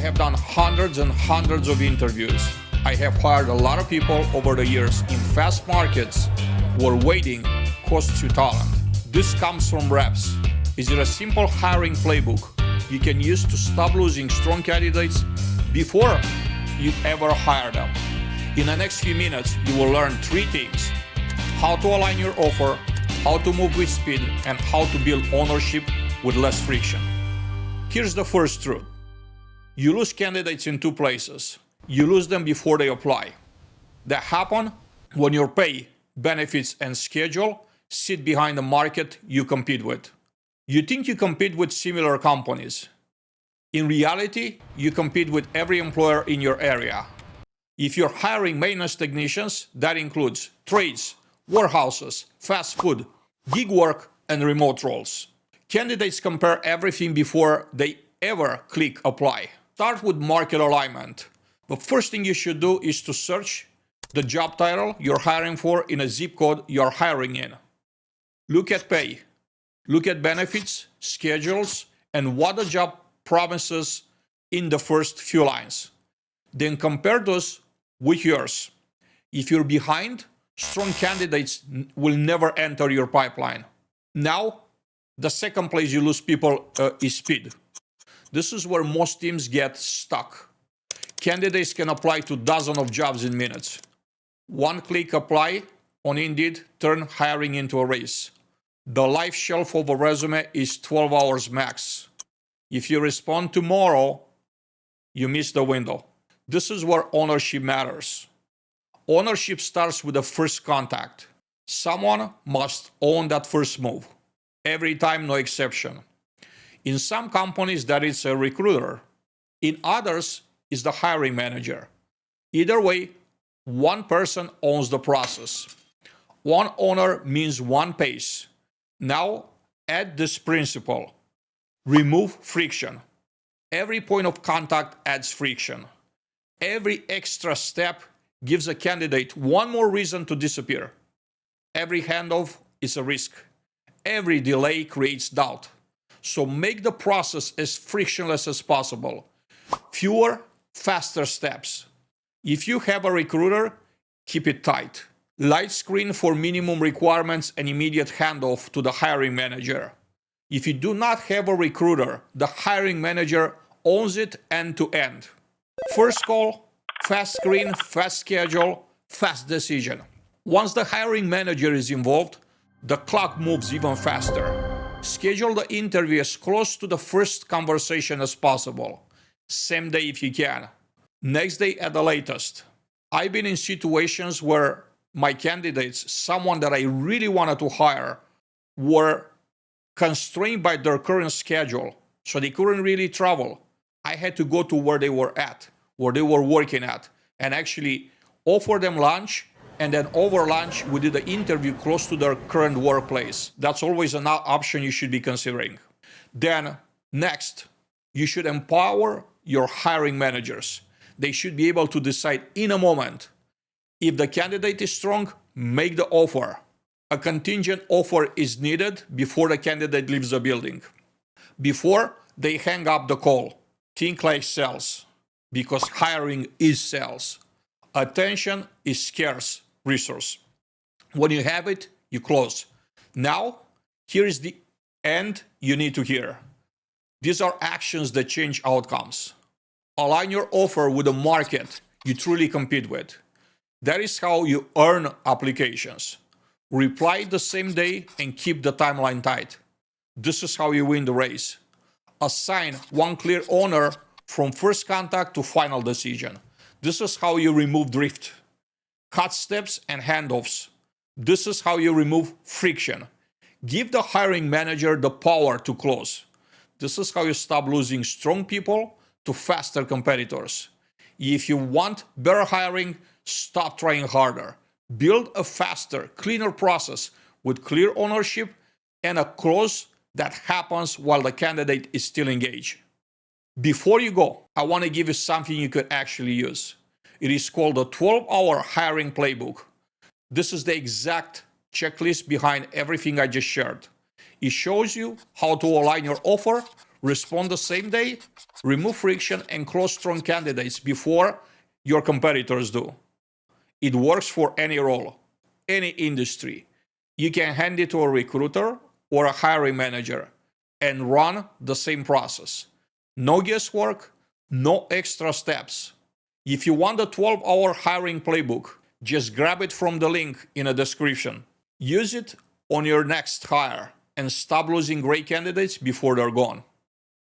have done hundreds and hundreds of interviews. I have hired a lot of people over the years in fast markets where waiting costs you talent. This comes from reps. Is it a simple hiring playbook you can use to stop losing strong candidates before you ever hire them? In the next few minutes, you will learn 3 things: how to align your offer, how to move with speed, and how to build ownership with less friction. Here's the first truth. You lose candidates in 2 places. You lose them before they apply. That happens when your pay, benefits, and schedule sit behind the market you compete with. You think you compete with similar companies. In reality, you compete with every employer in your area. If you're hiring maintenance technicians, that includes trades, warehouses, fast food, gig work, and remote roles. Candidates compare everything before they ever click apply. Start with market alignment. The first thing you should do is to search the job title you're hiring for in a zip code you're hiring in. Look at pay. Look at benefits, schedules, and what the job promises in the first few lines. Then compare those with yours. If you're behind, strong candidates will never enter your pipeline. Now, the second place you lose people is speed. This is where most teams get stuck. Candidates can apply to dozens of jobs in minutes. One-click apply on Indeed turn hiring into a race. The life shelf of a resume is 12 hours max. If you respond tomorrow, you miss the window. This is where ownership matters. Ownership starts with the first contact. Someone must own that first move. Every time, no exception. In some companies, that is a recruiter. In others, is the hiring manager. Either way, one person owns the process. One owner means one pace. Now, add this principle. Remove friction. Every point of contact adds friction. Every extra step gives a candidate one more reason to disappear. Every handoff is a risk. Every delay creates doubt. So make the process as frictionless as possible. Fewer, faster steps. If you have a recruiter, keep it tight. Light screen for minimum requirements and immediate handoff to the hiring manager. If you do not have a recruiter, the hiring manager owns it end to end. First call, fast screen, fast schedule, fast decision. Once the hiring manager is involved, the clock moves even faster. Schedule the interview as close to the first conversation as possible. Same day if you can. Next day at the latest. I've been in situations where my candidates, someone that I really wanted to hire, were constrained by their current schedule, so they couldn't really travel. I had to go to where they were at, where they were working at, and actually offer them lunch, and then over lunch, we did the interview close to their current workplace. That's always an option you should be considering. Then, next, you should empower your hiring managers. They should be able to decide in a moment. If the candidate is strong, make the offer. A contingent offer is needed before the candidate leaves the building. Before they hang up the call, think like sales, because hiring is sales. Attention is scarce resource. When you have it, you close. Now, here is the end you need to hear. These are actions that change outcomes. Align your offer with the market you truly compete with. That is how you earn applications. Reply the same day and keep the timeline tight. This is how you win the race. Assign one clear owner from first contact to final decision. This is how you remove drift. Cut steps and handoffs. This is how you remove friction. Give the hiring manager the power to close. This is how you stop losing strong people to faster competitors. If you want better hiring, stop trying harder. Build a faster, cleaner process with clear ownership and a close that happens while the candidate is still engaged. Before you go, I want to give you something you could actually use. It is called the 12-hour hiring playbook. This is the exact checklist behind everything I just shared. It shows you how to align your offer, respond the same day, remove friction, and close strong candidates before your competitors do. It works for any role, any industry. You can hand it to a recruiter or a hiring manager and run the same process. No guesswork, no extra steps. If you want the 12-hour hiring playbook, just grab it from the link in the description. Use it on your next hire and stop losing great candidates before they're gone.